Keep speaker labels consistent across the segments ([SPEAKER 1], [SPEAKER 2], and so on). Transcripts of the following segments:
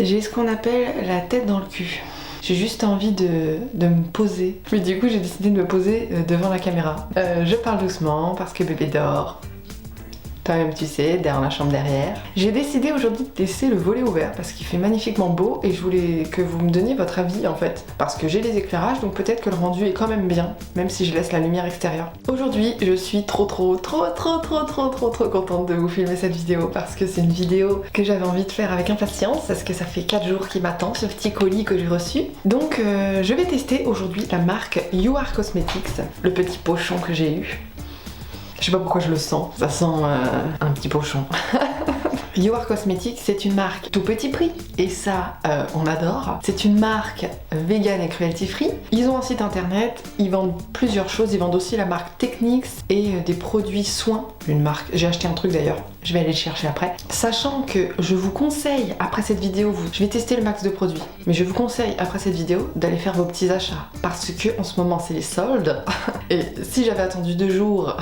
[SPEAKER 1] J'ai ce qu'on appelle la tête dans le cul. J'ai juste envie de me poser. Mais du coup, j'ai décidé de me poser devant la caméra. Je parle doucement parce que bébé dort. Toi-même, tu sais, derrière la chambre derrière. J'ai décidé aujourd'hui de laisser le volet ouvert parce qu'il fait magnifiquement beau et je voulais que vous me donniez votre avis en fait. Parce que j'ai les éclairages, donc peut-être que le rendu est quand même bien, même si je laisse la lumière extérieure. Aujourd'hui, je suis trop contente de vous filmer cette vidéo parce que c'est une vidéo que j'avais envie de faire avec impatience parce que ça fait 4 jours qu'il m'attend, ce petit colis que j'ai reçu. Donc je vais tester aujourd'hui la marque You Are Cosmetics, le petit pochon que j'ai eu. Je sais pas pourquoi je le sens, ça sent un petit pochon. You Are Cosmetics, c'est une marque tout petit prix, et ça, on adore. C'est une marque vegan et cruelty free. Ils ont un site internet, ils vendent plusieurs choses, ils vendent aussi la marque Technics et des produits soins. Une marque, j'ai acheté un truc d'ailleurs, je vais aller le chercher après. Sachant que je vous conseille, après cette vidéo, je vais tester le max de produits, mais je vous conseille, après cette vidéo, d'aller faire vos petits achats. Parce que en ce moment, c'est les soldes, et si j'avais attendu 2 jours...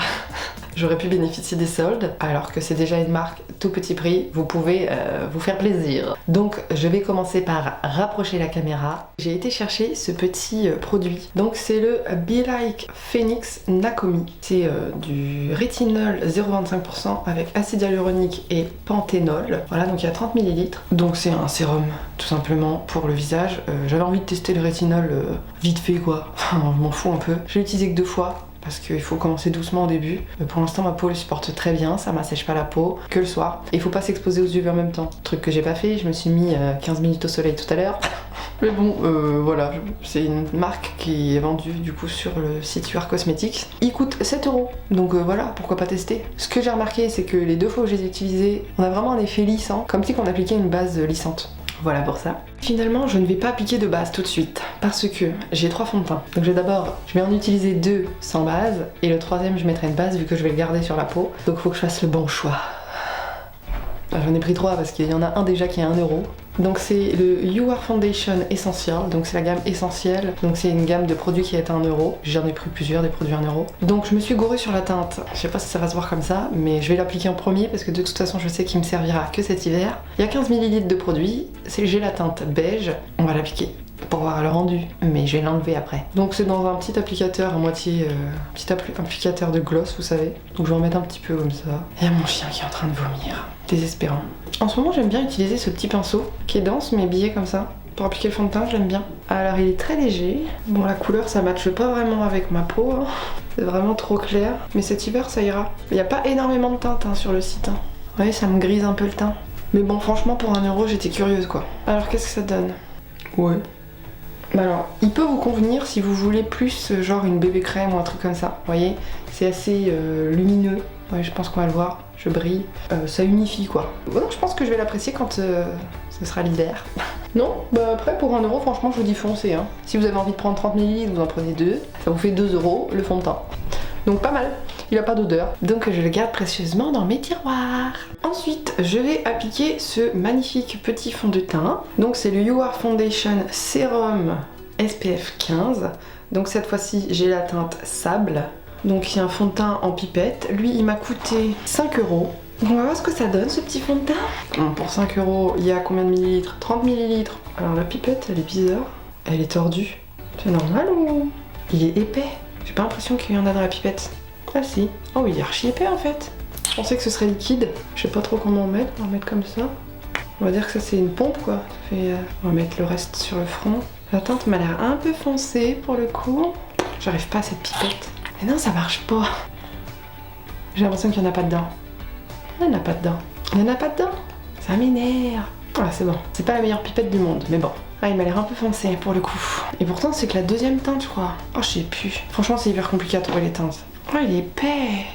[SPEAKER 1] j'aurais pu bénéficier des soldes, alors que c'est déjà une marque tout petit prix, vous pouvez vous faire plaisir. Donc je vais commencer par rapprocher la caméra. J'ai été chercher ce petit produit. Donc c'est le Be Like Phoenix Nakomi. C'est du rétinol 0,25% avec acide hyaluronique et panthénol. Voilà, donc il y a 30 ml. Donc c'est un sérum tout simplement pour le visage. J'avais envie de tester le rétinol vite fait quoi. Enfin, je m'en fous un peu. Je l'ai utilisé que 2 fois. Parce qu'il faut commencer doucement au début. Mais pour l'instant, ma peau le supporte très bien, ça m'assèche pas la peau, que le soir. Et il faut pas s'exposer aux UV en même temps. Truc que j'ai pas fait, je me suis mis 15 minutes au soleil tout à l'heure. Mais bon, voilà, c'est une marque qui est vendue du coup sur le site You Are Cosmetics. Il coûte 7 €. Donc voilà, pourquoi pas tester. Ce que j'ai remarqué, c'est que les 2 fois où je les ai utilisés, on a vraiment un effet lissant, comme si on appliquait une base lissante. Voilà pour ça. Finalement, je ne vais pas appliquer de base tout de suite parce que j'ai 3 fonds de teint. Donc je vais en utiliser 2 sans base et le 3e je mettrai une base vu que je vais le garder sur la peau. Donc il faut que je fasse le bon choix. J'en ai pris 3 parce qu'il y en a un déjà qui est à 1 €. Donc c'est le You Are Foundation Essential, donc c'est la gamme essentielle, donc c'est une gamme de produits qui est à 1 €. J'en ai pris plusieurs, des produits à 1 €. Donc je me suis gourée sur la teinte, je sais pas si ça va se voir comme ça, mais je vais l'appliquer en premier parce que de toute façon je sais qu'il me servira que cet hiver. Il y a 15 ml de produit, j'ai la teinte beige, on va l'appliquer pour voir le rendu, mais je vais l'enlever après. Donc c'est dans un petit applicateur à moitié, petit applicateur de gloss vous savez. Donc je vais en mettre un petit peu comme ça. Il y a mon chien qui est en train de vomir, désespérant. En ce moment j'aime bien utiliser ce petit pinceau qui est dense mais biais comme ça. Pour appliquer le fond de teint, j'aime bien. Alors il est très léger. Bon la couleur ça matche pas vraiment avec ma peau, hein. C'est vraiment trop clair. Mais cet hiver ça ira. Il n'y a pas énormément de teinte hein, sur le site. Hein. Vous voyez ça me grise un peu le teint. Mais bon franchement pour 1 € j'étais curieuse quoi. Alors qu'est-ce que ça donne? Ouais. Bah alors, il peut vous convenir si vous voulez plus genre une bébé crème ou un truc comme ça. Vous voyez, c'est assez lumineux. Ouais, je pense qu'on va le voir. Je brille. Ça unifie quoi. Donc je pense que je vais l'apprécier quand ce sera l'hiver. Non, bah après pour 1 € franchement je vous dis foncez. Hein. Si vous avez envie de prendre 30 ml, vous en prenez 2. Ça vous fait 2 € le fond de teint. Donc pas mal, il a pas d'odeur. Donc je le garde précieusement dans mes tiroirs. Ensuite, je vais appliquer ce magnifique petit fond de teint. Donc c'est le You Are Foundation Serum SPF 15. Donc cette fois-ci, j'ai la teinte sable. Donc il y a un fond de teint en pipette. Lui, il m'a coûté 5 €. On va voir ce que ça donne ce petit fond de teint. Bon, pour 5 €, il y a combien de millilitres? 30 ml. Alors la pipette, elle est bizarre. Elle est tordue. C'est normal ou... Il est épais. J'ai pas l'impression qu'il y en a dans la pipette. Ah si. Oh il est archi épais en fait. Je pensais que ce serait liquide. Je sais pas trop comment en mettre. On va mettre comme ça. On va dire que ça c'est une pompe quoi. Ça fait, on va mettre le reste sur le front. La teinte m'a l'air un peu foncée pour le coup. J'arrive pas à cette pipette. Mais non ça marche pas. J'ai l'impression qu'il y en a pas dedans. Il y en a pas dedans. Il y en a pas dedans. Ça m'énerve. Ah c'est bon. C'est pas la meilleure pipette du monde mais bon. Ah il m'a l'air un peu foncé pour le coup. Et pourtant c'est que la 2e teinte je crois. Oh je sais plus. Franchement c'est hyper compliqué à trouver les teintes. Oh il est épais.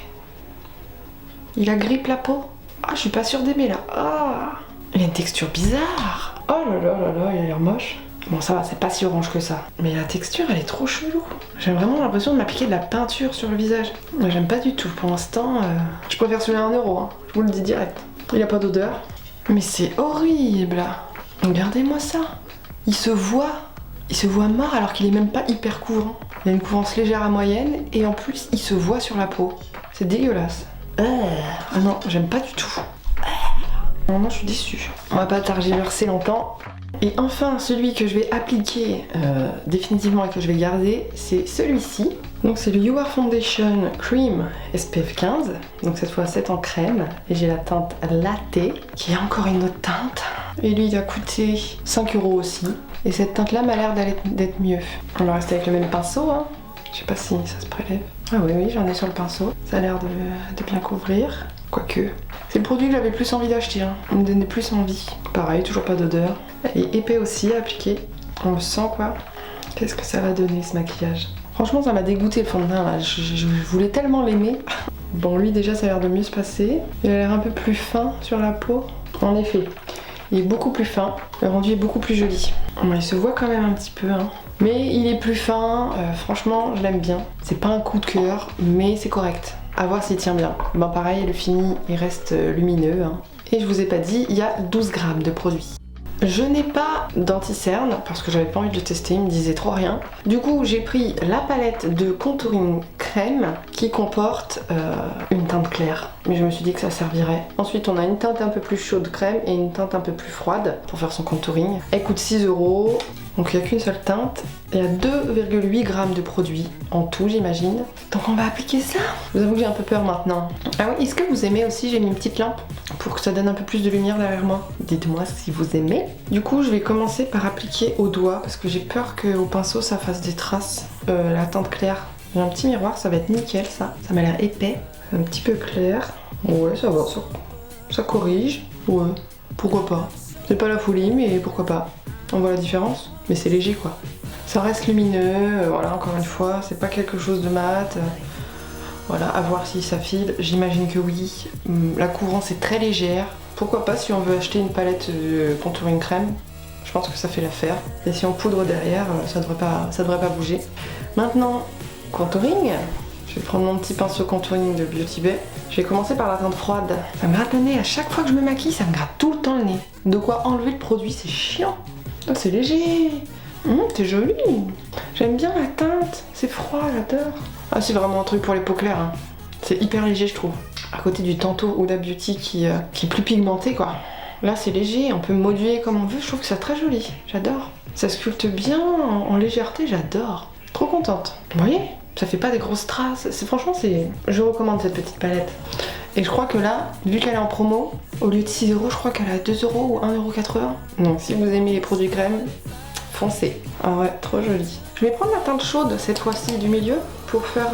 [SPEAKER 1] Il agrippe la peau. Ah je suis pas sûre d'aimer là. Ah il a une texture bizarre. Oh là là là là il a l'air moche. Bon ça va c'est pas si orange que ça. Mais la texture elle est trop chelou. J'ai vraiment l'impression de m'appliquer de la peinture sur le visage. J'aime pas du tout pour l'instant. Je préfère celui à 1 €. Hein. Je vous le dis direct. Il a pas d'odeur. Mais c'est horrible. Regardez-moi ça. Il se voit mort alors qu'il est même pas hyper couvrant. Il a une couvrance légère à moyenne et en plus il se voit sur la peau. C'est dégueulasse. Ah non, j'aime pas du tout. Non, je suis déçue. On va pas tergiverser longtemps. Et enfin, celui que je vais appliquer définitivement et que je vais garder, c'est celui-ci. Donc c'est le You Are Foundation Cream SPF 15. Donc cette fois 7 en crème. Et j'ai la teinte Latte, qui est encore une autre teinte. Et lui, il a coûté 5 € aussi. Et cette teinte-là m'a l'air d'être mieux. On va rester avec le même pinceau, hein. Je sais pas si ça se prélève. Ah oui, j'en ai sur le pinceau. Ça a l'air de bien couvrir. Quoique. C'est le produit que j'avais plus envie d'acheter, hein. Il me donnait plus envie. Pareil, toujours pas d'odeur. Il est épais aussi à appliquer. On le sent quoi. Qu'est-ce que ça va donner ce maquillage? Franchement, ça m'a dégoûté le fond de teint là. Je voulais tellement l'aimer. Bon, lui déjà, ça a l'air de mieux se passer. Il a l'air un peu plus fin sur la peau. En effet, il est beaucoup plus fin. Le rendu est beaucoup plus joli. Il se voit quand même un petit peu, hein. Mais il est plus fin. Franchement, je l'aime bien. C'est pas un coup de cœur, mais c'est correct. À voir s'il tient bien. Bon, pareil, le fini, il reste lumineux, hein. Et je vous ai pas dit, il y a 12 grammes de produit. Je n'ai pas d'anti-cerne parce que j'avais pas envie de le tester, il me disait trop rien. Du coup, j'ai pris la palette de contouring crème qui comporte une teinte claire. Mais je me suis dit que ça servirait. Ensuite, on a une teinte un peu plus chaude crème et une teinte un peu plus froide pour faire son contouring. Elle coûte 6 €. Donc il n'y a qu'une seule teinte. Il y a 2,8 grammes de produit en tout, j'imagine. Donc on va appliquer ça. Je vous avoue que j'ai un peu peur maintenant. Ah oui, est-ce que vous aimez aussi? J'ai mis une petite lampe pour que ça donne un peu plus de lumière derrière moi. Dites-moi si vous aimez. Du coup, je vais commencer par appliquer au doigt parce que j'ai peur qu'au pinceau ça fasse des traces. La teinte claire. J'ai un petit miroir, ça va être nickel ça. Ça m'a l'air épais. Un petit peu clair. Ouais, ça va. Ça corrige. Ouais, pourquoi pas. C'est pas la folie, mais pourquoi pas. On voit la différence, mais c'est léger quoi. Ça reste lumineux, voilà, encore une fois, c'est pas quelque chose de mat. Voilà, à voir si ça file, j'imagine que oui. La couvrance est très légère. Pourquoi pas si on veut acheter une palette de contouring crème, je pense que ça fait l'affaire. Et si on poudre derrière, ça devrait pas bouger. Maintenant, contouring. Je vais prendre mon petit pinceau contouring de Beauty Bay. Je vais commencer par la teinte froide. Ça me gratte le nez, à chaque fois que je me maquille, ça me gratte tout le temps le nez. De quoi enlever le produit, c'est chiant. Oh, c'est léger. C'est joli. J'aime bien la teinte. C'est froid, j'adore. Ah, c'est vraiment un truc pour les peaux claires, hein. C'est hyper léger, je trouve. À côté du Tanto Huda Beauty qui est plus pigmenté, quoi. Là, c'est léger, on peut moduler comme on veut. Je trouve que c'est très joli. J'adore. Ça sculpte bien en légèreté, j'adore. Je suis trop contente. Vous voyez? Ça fait pas des grosses traces. Franchement, je recommande cette petite palette. Et je crois que là, vu qu'elle est en promo, au lieu de 6 €, je crois qu'elle est à 2 € ou 1,80 €. Donc si vous aimez les produits crème, foncez. Ah ouais, trop joli. Je vais prendre la teinte chaude cette fois-ci du milieu pour faire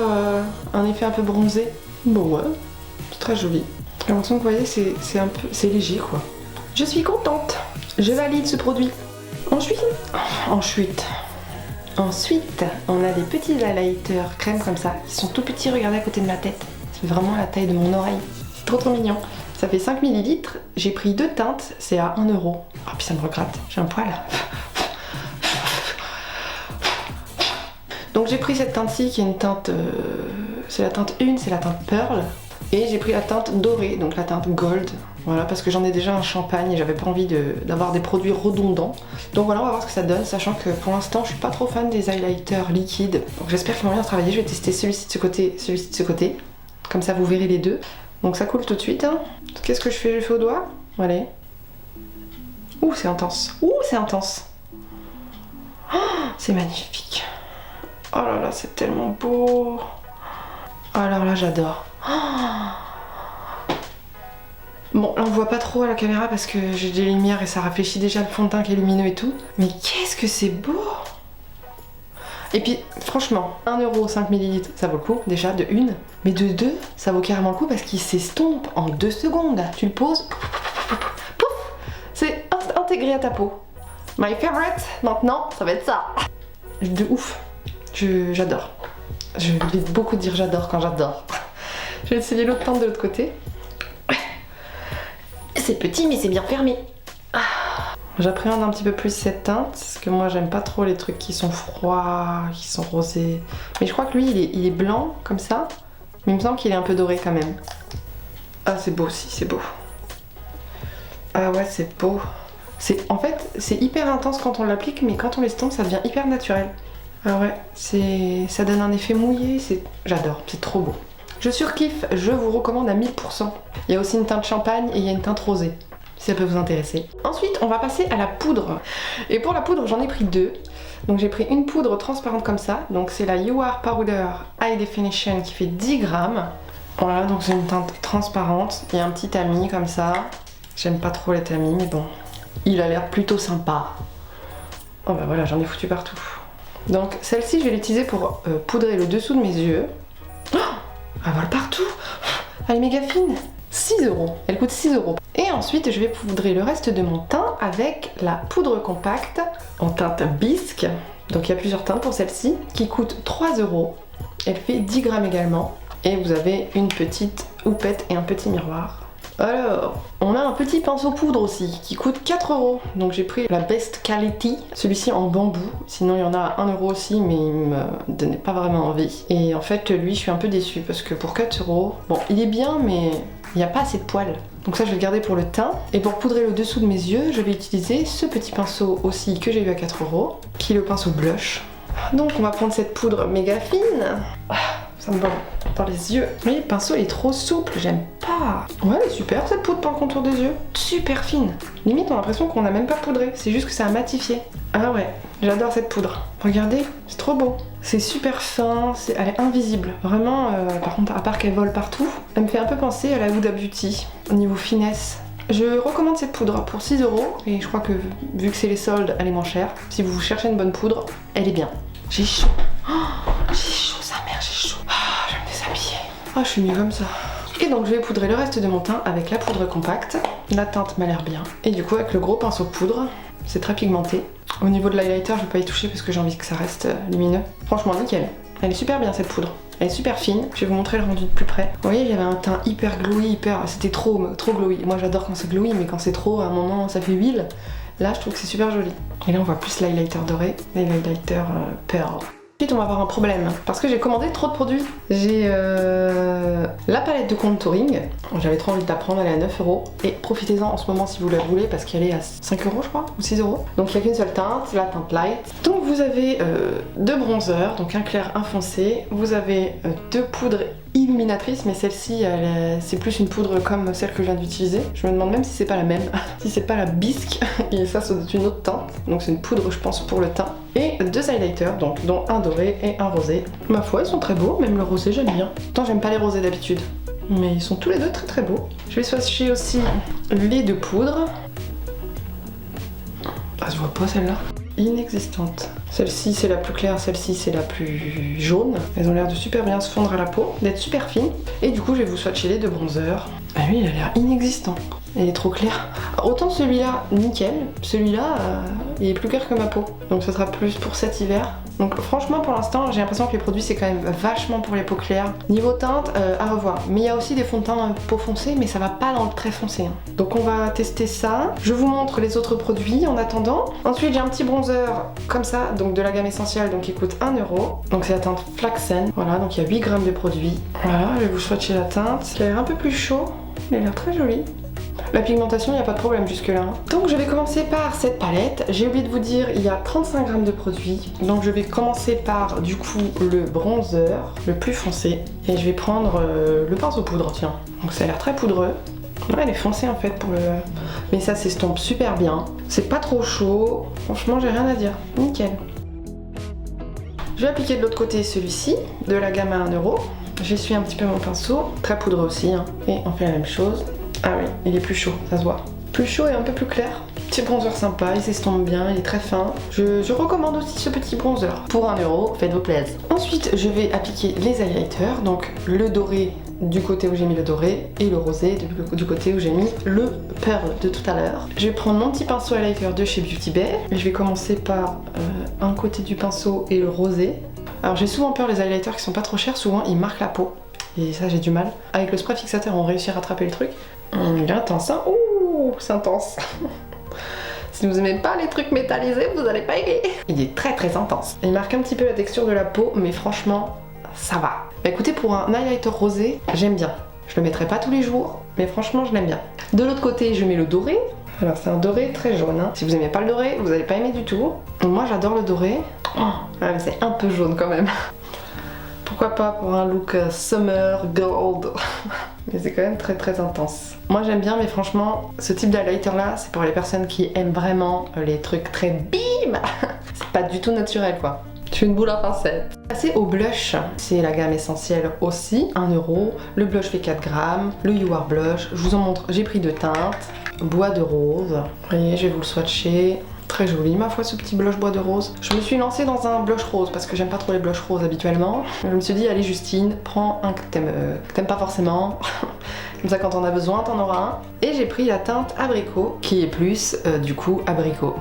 [SPEAKER 1] un effet un peu bronzé. Bon ouais, c'est très joli. J'ai l'impression que vous voyez, c'est léger quoi. Je suis contente. Je valide ce produit. Ensuite, on a des petits highlighters crème comme ça. Ils sont tout petits, regardez à côté de ma tête. C'est vraiment la taille de mon oreille. C'est trop mignon. Ça fait 5 ml. J'ai pris 2 teintes, c'est à 1 €. Ah puis ça me regratte, j'ai un poil. Donc j'ai pris cette teinte-ci qui est une teinte... c'est la teinte 1, c'est la teinte Pearl. Et j'ai pris la teinte dorée, donc la teinte Gold. Voilà, parce que j'en ai déjà un champagne et j'avais pas envie d'avoir des produits redondants. Donc voilà, on va voir ce que ça donne, sachant que pour l'instant je suis pas trop fan des highlighters liquides. Donc j'espère qu'ils vont bien travailler. Je vais tester celui-ci de ce côté, celui-ci de ce côté. Comme ça vous verrez les deux. Donc ça coule tout de suite, hein. Qu'est-ce que je fais? Je fais au doigt. Allez. Ouh, c'est intense. Ouh, c'est intense. Oh, c'est magnifique. Oh là là, c'est tellement beau. Alors là, j'adore. Oh. Bon, là on voit pas trop à la caméra parce que j'ai des lumières et ça rafraîchit déjà le fond de teint qui est lumineux et tout. Mais qu'est-ce que c'est beau! Et puis franchement, 1 € 5 ml, ça vaut le coup déjà de 1. Mais de 2, ça vaut carrément le coup parce qu'il s'estompe en 2 secondes. Tu le poses, pouf, c'est intégré à ta peau. My favorite, maintenant, ça va être ça. De ouf, j'adore. Je vais beaucoup dire j'adore quand j'adore. Je vais essayer l'autre teinte de l'autre côté. C'est petit mais c'est bien fermé. J'appréhende un petit peu plus cette teinte parce que moi j'aime pas trop les trucs qui sont froids, qui sont rosés. Mais je crois que lui il est blanc comme ça, mais il me semble qu'il est un peu doré quand même. Ah c'est beau aussi, c'est beau. Ah ouais c'est beau. En fait c'est hyper intense quand on l'applique, mais quand on l'estompe ça devient hyper naturel. Ah ouais, ça donne un effet mouillé, j'adore, c'est trop beau. Je surkiffe, je vous recommande à 1000%. Il y a aussi une teinte champagne et il y a une teinte rosée. si ça peut vous intéresser. Ensuite, on va passer à la poudre. Et pour la poudre, j'en ai pris 2. Donc j'ai pris une poudre transparente comme ça. Donc c'est la You Are Powder High Definition qui fait 10 grammes. Voilà, donc c'est une teinte transparente. Il y a un petit tamis comme ça. J'aime pas trop les tamis, mais bon. Il a l'air plutôt sympa. Oh bah voilà, j'en ai foutu partout. Donc celle-ci, je vais l'utiliser pour poudrer le dessous de mes yeux. Oh, elle vole partout. Elle est méga fine. 6 €. Elle coûte 6 €. Et ensuite, je vais poudrer le reste de mon teint avec la poudre compacte en teinte bisque. Donc il y a plusieurs teintes pour celle-ci qui coûte 3 €. Elle fait 10 grammes également. Et vous avez une petite houppette et un petit miroir. Alors, on a un petit pinceau poudre aussi qui coûte 4 €. Donc j'ai pris la Best Quality, celui-ci en bambou. Sinon il y en a à 1 € aussi, mais il me donnait pas vraiment envie. Et en fait, lui, je suis un peu déçue parce que pour 4 €, bon, il est bien, mais il n'y a pas assez de poils. Donc ça, je vais le garder pour le teint. Et pour poudrer le dessous de mes yeux, je vais utiliser ce petit pinceau aussi que j'ai eu à 4 €, qui est le pinceau blush. Donc on va prendre cette poudre méga fine. Ça me va dans les yeux. Mais le pinceau est trop souple, j'aime pas. Ouais, elle est super cette poudre pour le contour des yeux. Super fine. Limite, on a l'impression qu'on n'a même pas poudré. C'est juste que ça a matifié. Ah ouais, j'adore cette poudre. Regardez, c'est trop beau. C'est super fin, elle est invisible. Vraiment, par contre, à part qu'elle vole partout, elle me fait un peu penser à la Huda Beauty au niveau finesse. Je recommande cette poudre pour 6 € et je crois que vu que c'est les soldes, elle est moins chère. Si vous cherchez une bonne poudre, elle est bien. J'ai chaud. Oh, j'ai chaud, sa mère, j'ai chaud. Ah, je vais me déshabiller. Ah, je suis mieux comme ça. Et donc je vais poudrer le reste de mon teint avec la poudre compacte. La teinte m'a l'air bien. Et du coup avec le gros pinceau poudre, c'est très pigmenté. Au niveau de l'highlighter, je vais pas y toucher parce que j'ai envie que ça reste lumineux. Franchement nickel. Elle est super bien cette poudre. Elle est super fine. Je vais vous montrer le rendu de plus près. Vous voyez, j'avais un teint hyper glowy, c'était trop glowy. Moi j'adore quand c'est glowy, mais quand c'est trop, à un moment ça fait huile. Là je trouve que c'est super joli. Et là on voit plus l'highlighter doré et l'highlighter pearl. Ensuite on va avoir un problème parce que j'ai commandé trop de produits. J'ai la palette de contouring. J'avais trop envie de la prendre, elle est à 9 €. Et profitez-en en ce moment si vous la voulez parce qu'elle est à 5 € je crois, ou 6 €. Donc il n'y a qu'une seule teinte, la teinte light. Donc vous avez 2 bronzers, donc un clair, un foncé. Vous avez 2 poudres illuminatrices, mais celle-ci c'est plus une poudre comme celle que je viens d'utiliser. Je me demande même si c'est pas la même, si c'est pas la bisque, et ça c'est une autre teinte. Donc c'est une poudre je pense pour le teint. Et 2 highlighters, donc dont un doré et un rosé. Ma foi ils sont très beaux, même le rosé j'aime bien. Pourtant j'aime pas les rosés d'habitude, mais ils sont tous les deux très très beaux. Je vais swatcher aussi les 2 poudres. Ah je vois pas celle-là. Inexistante. Celle-ci c'est la plus claire, celle-ci c'est la plus jaune. Elles ont l'air de super bien se fondre à la peau, d'être super fines. Et du coup je vais vous swatcher les 2 bronzers. Ah lui il a l'air inexistant. Elle est trop claire. Autant celui-là, nickel. Celui-là, il est plus clair que ma peau. Donc ça sera plus pour cet hiver. Donc franchement pour l'instant j'ai l'impression que les produits c'est quand même vachement pour les peaux claires. Niveau teinte, à revoir. Mais il y a aussi des fonds de teint peau foncée, mais ça va pas dans le très foncé. Donc on va tester ça. Je vous montre les autres produits en attendant. Ensuite j'ai un petit bronzer comme ça, donc de la gamme essentielle, donc il coûte 1 €. Donc c'est la teinte Flaxen. Voilà, donc il y a 8 grammes de produit. Voilà, je vais vous swatcher la teinte. Il a l'air un peu plus chaud. Il a l'air très joli. La pigmentation, il n'y a pas de problème jusque là. Donc je vais commencer par cette palette. J'ai oublié de vous dire, il y a 35 grammes de produit. Donc je vais commencer par du coup le bronzer, le plus foncé. Et je vais prendre le pinceau poudre, tiens. Donc ça a l'air très poudreux. Ouais, elle est foncée en fait pour le... Mais ça s'estompe super bien. C'est pas trop chaud. Franchement, j'ai rien à dire. Nickel. Je vais appliquer de l'autre côté celui-ci, de la gamme à 1 €. J'essuie un petit peu mon pinceau. Très poudreux aussi, hein. Et on fait la même chose. Ah oui, il est plus chaud, ça se voit. Plus chaud et un peu plus clair. Petit bronzer sympa, il s'estompe bien, il est très fin. Je recommande aussi ce petit bronzer. Pour 1 €, faites-vous plaisir. Ensuite, je vais appliquer les highlighters. Donc le doré du côté où j'ai mis le doré et le rosé du côté où j'ai mis le pearl de tout à l'heure. Je vais prendre mon petit pinceau highlighter de chez Beauty Bay. Je vais commencer par un côté du pinceau et le rosé. Alors j'ai souvent peur les highlighters qui sont pas trop chers, souvent ils marquent la peau. Et ça j'ai du mal. Avec le spray fixateur on réussit à rattraper le truc. Il est intense hein. Ouh, c'est intense. Si vous aimez pas les trucs métallisés, vous allez pas aimer. Il est très très intense. Il marque un petit peu la texture de la peau, mais franchement, ça va. Bah écoutez, pour un highlighter rosé, j'aime bien. Je le mettrai pas tous les jours, mais franchement je l'aime bien. De l'autre côté, je mets le doré. Alors c'est un doré très jaune. Hein. Si vous aimez pas le doré, vous allez pas aimer du tout. Moi j'adore le doré. Oh, ouais, mais c'est un peu jaune quand même. Pourquoi pas pour un look summer gold. Mais c'est quand même très très intense. Moi j'aime bien, mais franchement, ce type d'highlighter là, c'est pour les personnes qui aiment vraiment les trucs très bim. C'est pas du tout naturel quoi. Je suis une boule à pincettes. Passer au blush, c'est la gamme essentielle aussi, 1€. Le blush fait 4 grammes, le You Are Blush. Je vous en montre, j'ai pris 2 teintes. Bois de rose. Vous voyez, je vais vous le swatcher. Très joli, ma foi, ce petit blush bois de rose. Je me suis lancée dans un blush rose parce que j'aime pas trop les blushs roses habituellement. Je me suis dit, allez Justine, prends un que t'aimes pas forcément. Comme ça, quand on a besoin, t'en auras un. Et j'ai pris la teinte abricot, qui est plus, du coup, abricot.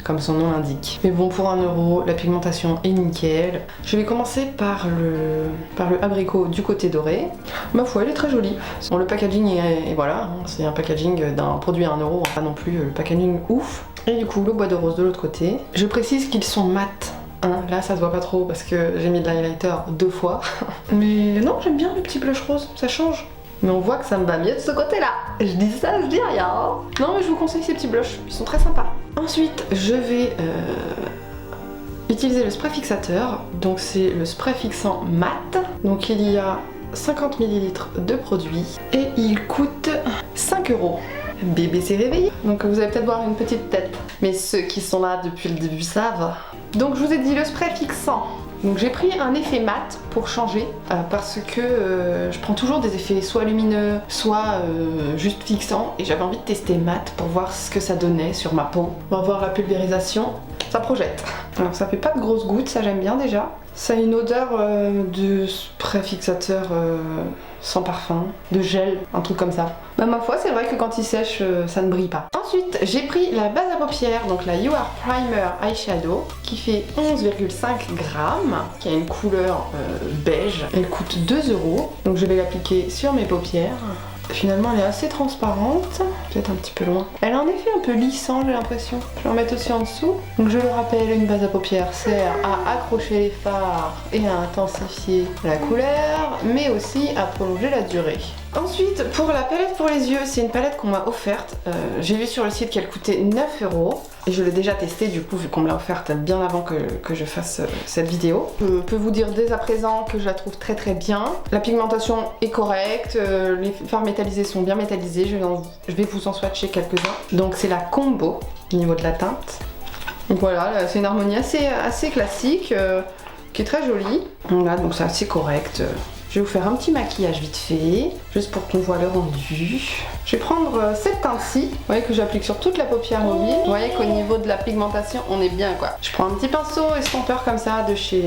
[SPEAKER 1] Comme son nom l'indique. Mais bon, pour 1€, la pigmentation est nickel. Je vais commencer par le abricot du côté doré. Ma foi, elle est très jolie. Bon, le packaging est voilà, c'est un packaging d'un produit à 1€, pas non plus le packaging ouf. Et du coup, le bois de rose de l'autre côté. Je précise qu'ils sont mat. Hein, là, ça se voit pas trop parce que j'ai mis de l'highlighter 2 fois. Mais non, j'aime bien le petit blush rose, ça change. Mais on voit que ça me va mieux de ce côté-là. Je dis ça, je dis rien. Non, mais je vous conseille ces petits blushs, ils sont très sympas. Ensuite, je vais utiliser le spray fixateur. Donc c'est le spray fixant mat. Donc il y a 50 ml de produit et il coûte 5€. Bébé s'est réveillé. Donc vous allez peut-être voir une petite tête. Mais ceux qui sont là depuis le début savent. Donc je vous ai dit le spray fixant. Donc j'ai pris un effet mat pour changer parce que je prends toujours des effets soit lumineux, soit juste fixants et j'avais envie de tester mat pour voir ce que ça donnait sur ma peau. On va voir la pulvérisation, ça projette. Alors ça fait pas de grosses gouttes, ça j'aime bien déjà. Ça a une odeur de spray fixateur sans parfum, de gel, un truc comme ça. Bah ma foi c'est vrai que quand il sèche ça ne brille pas. Ensuite j'ai pris la base à paupières, donc la You Are Primer Eyeshadow qui fait 11,5 grammes, qui a une couleur beige. Elle coûte 2€, donc je vais l'appliquer sur mes paupières. Finalement elle est assez transparente, peut-être un petit peu loin. Elle a un effet un peu lissant j'ai l'impression. Je vais en mettre aussi en dessous. Donc je le rappelle, une base à paupières sert à accrocher les fards et à intensifier la couleur, mais aussi à prolonger la durée. Ensuite, pour la palette pour les yeux, c'est une palette qu'on m'a offerte. J'ai vu sur le site qu'elle coûtait 9€ et je l'ai déjà testée du coup vu qu'on me l'a offerte bien avant que je fasse cette vidéo. Je peux vous dire dès à présent que je la trouve très très bien. La pigmentation est correcte, les fards métallisés sont bien métallisés, je vais vous en swatcher quelques-uns. Donc c'est la combo au niveau de la teinte. Donc voilà, c'est une harmonie assez classique qui est très jolie. Voilà, donc c'est assez correct. Je vais vous faire un petit maquillage vite fait, juste pour qu'on voit le rendu. Je vais prendre cette teinte-ci, vous voyez que j'applique sur toute la paupière mobile. Vous voyez qu'au niveau de la pigmentation, on est bien quoi. Je prends un petit pinceau estompeur comme ça de chez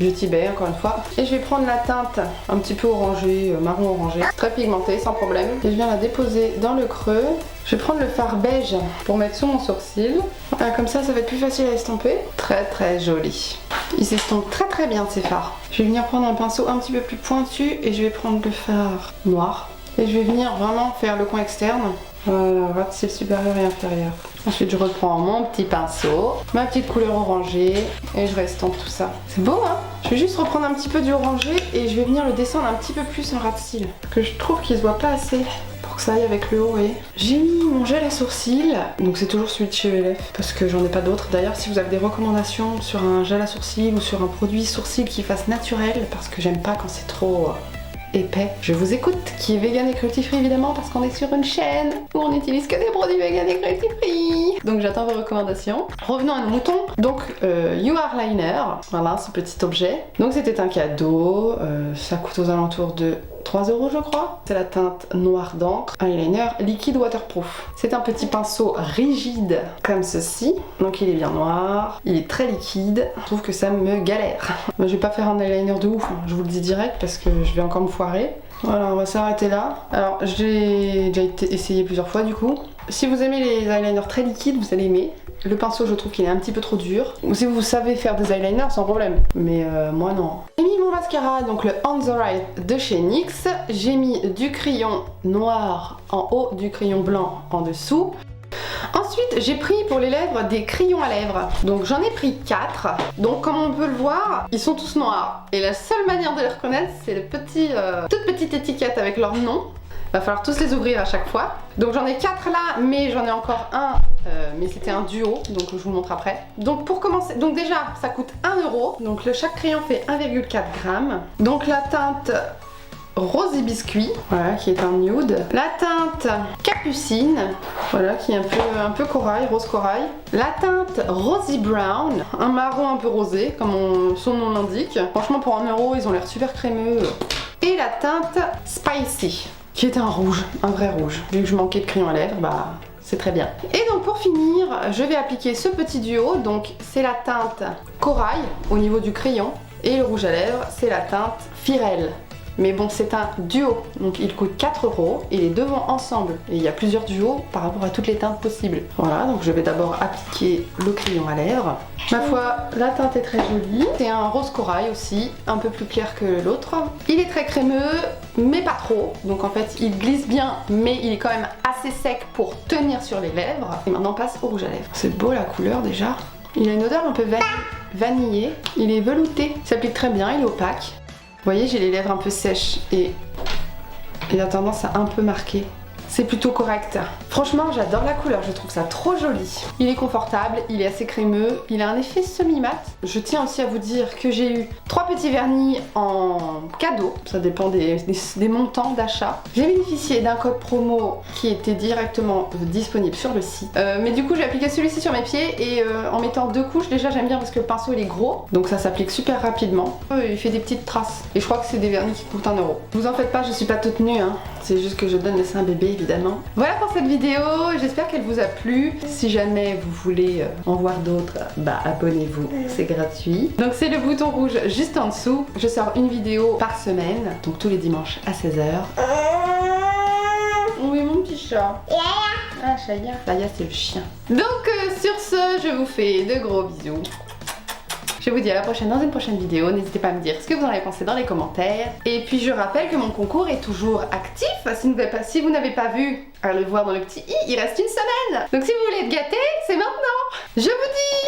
[SPEAKER 1] Beauty Bay, encore une fois. Et je vais prendre la teinte un petit peu orangée, marron orangé, très pigmentée, sans problème. Et je viens la déposer dans le creux. Je vais prendre le fard beige pour mettre sous mon sourcil. Voilà, comme ça, ça va être plus facile à estomper. Très très joli. Il s'estompe très très bien ces fards. Je vais venir prendre un pinceau un petit peu plus pointu et je vais prendre le fard noir. Et je vais venir vraiment faire le coin externe. Voilà, ratisser le supérieur et inférieur. Ensuite, je reprends mon petit pinceau, ma petite couleur orangée et je restompe tout ça. C'est beau, hein? Je vais juste reprendre un petit peu du orangé et je vais venir le descendre un petit peu plus en ras de cils. Parce que je trouve qu'il se voit pas assez. Que ça aille avec le haut et j'ai mis mon gel à sourcils, donc c'est toujours celui de chez ELF parce que j'en ai pas d'autres. D'ailleurs si vous avez des recommandations sur un gel à sourcils ou sur un produit sourcils qui fasse naturel, parce que j'aime pas quand c'est trop épais, je vous écoute, qui est vegan et cruelty free évidemment parce qu'on est sur une chaîne où on n'utilise que des produits vegan et cruelty free. Donc j'attends vos recommandations. Revenons à nos moutons. Donc You Are Liner, voilà ce petit objet. Donc c'était un cadeau, ça coûte aux alentours de 3€ je crois. C'est la teinte noire d'encre, eyeliner liquide waterproof. C'est un petit pinceau rigide comme ceci. Donc il est bien noir, il est très liquide. Je trouve que ça me galère. Je vais pas faire un eyeliner de ouf, je vous le dis direct parce que je vais encore me foirer. Voilà, on va s'arrêter là. Alors j'ai déjà essayé plusieurs fois du coup. Si vous aimez les eyeliners très liquides, vous allez aimer. Le pinceau, je trouve qu'il est un petit peu trop dur. Ou si vous savez faire des eyeliners, sans problème. Mais moi, non. J'ai mis mon mascara, donc le On The Right de chez NYX. J'ai mis du crayon noir en haut, du crayon blanc en dessous. Ensuite, j'ai pris pour les lèvres des crayons à lèvres. Donc j'en ai pris 4. Donc comme on peut le voir, ils sont tous noirs. Et la seule manière de les reconnaître, c'est toute petite étiquette avec leur nom.
[SPEAKER 2] Va falloir tous les ouvrir à chaque fois. Donc j'en ai 4 là, mais j'en ai encore un, mais c'était un duo, donc je vous montre après. Donc pour commencer, donc déjà ça coûte 1 €. Donc chaque crayon fait 1,4 g. Donc la teinte Rosy Biscuit, voilà, qui est un nude. La teinte Capucine, voilà, qui est un peu corail, rose corail. La teinte Rosy Brown, un marron un peu rosé, comme son nom l'indique. Franchement, pour 1 €, ils ont l'air super crémeux. Et la teinte Spicy, qui est un rouge, un vrai rouge. Vu que je manquais de crayon à lèvres, bah c'est très bien. Et donc pour finir, je vais appliquer ce petit duo. Donc c'est la teinte Corail au niveau du crayon. Et le rouge à lèvres, c'est la teinte Firel. Mais bon, c'est un duo, donc il coûte 4 €, et les deux vont ensemble. Et il y a plusieurs duos par rapport à toutes les teintes possibles. Voilà, donc je vais d'abord appliquer le crayon à lèvres. Ma foi, la teinte est très jolie. C'est un rose corail aussi, un peu plus clair que l'autre. Il est très crémeux, mais pas trop. Donc en fait, il glisse bien, mais il est quand même assez sec pour tenir sur les lèvres. Et maintenant, on passe au rouge à lèvres. C'est beau la couleur déjà. Il a une odeur un peu vanillée. Il est velouté, il s'applique très bien, il est opaque. Vous voyez, j'ai les lèvres un peu sèches et il a tendance à un peu marquer. C'est plutôt correct. Franchement, j'adore la couleur, je trouve ça trop joli. Il est confortable, il est assez crémeux, il a un effet semi-mat. Je tiens aussi à vous dire que j'ai eu 3 petits vernis en cadeau. Ça dépend des montants d'achat. J'ai bénéficié d'un code promo qui était directement disponible sur le site. Mais du coup, j'ai appliqué celui-ci sur mes pieds et en mettant 2 couches, déjà j'aime bien parce que le pinceau il est gros. Donc ça s'applique super rapidement. Il fait des petites traces. Et je crois que c'est des vernis qui coûtent 1 €. Vous en faites pas, je suis pas toute nue, hein. C'est juste que je donne le sein à bébé évidemment. Voilà pour cette vidéo, j'espère qu'elle vous a plu. Si jamais vous voulez en voir d'autres, bah abonnez-vous, c'est gratuit. Donc c'est le bouton rouge juste en dessous. Je sors une vidéo par semaine, donc tous les dimanches à 16 h. Oui mon petit chat. Ah Chaya. Chaya c'est le chien. Donc sur ce, je vous fais de gros bisous. Je vous dis à la prochaine dans une prochaine vidéo. N'hésitez pas à me dire ce que vous en avez pensé dans les commentaires. Et puis je rappelle que mon concours est toujours actif. Si vous n'avez pas vu, allez le voir dans le petit i, il reste une semaine. Donc si vous voulez être gâté, c'est maintenant. Je vous dis